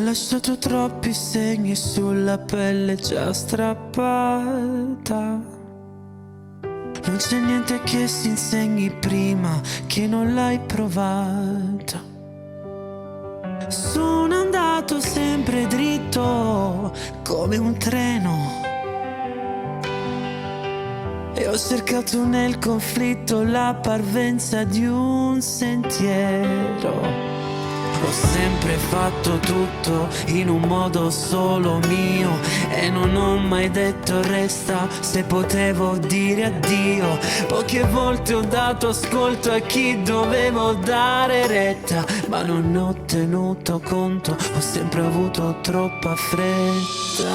lasciato troppi segni sulla pelle già strappata. Non c'è niente che si insegni prima che non l'hai provata. Sono andato sempre dritto come un treno e ho cercato nel conflitto la parvenza di un sentiero. Ho sempre fatto tutto in un modo solo mio e non ho mai detto resta se potevo dire addio. Poche volte ho dato ascolto a chi dovevo dare retta, ma non ho tenuto conto, ho sempre avuto troppa fretta.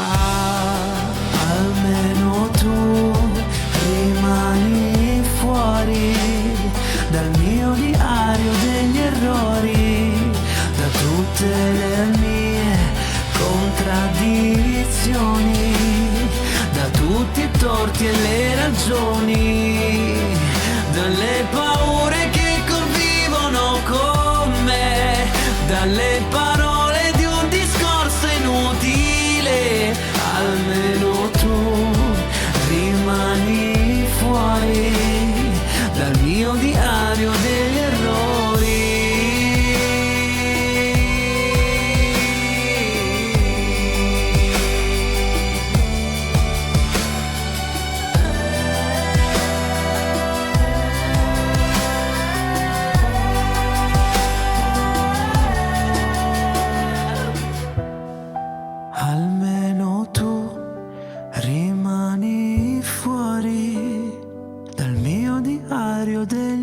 Almeno tu rimani fuori dal mio diario degli errori, da tutte le mie contraddizioni, da tutti i torti e le ragioni, dalle paure che convivono con me, dalle parole di un discorso inutile. Almeno tu rimani fuori dal mio diario degli errori. Almeno tu rimani fuori dal mio diario degli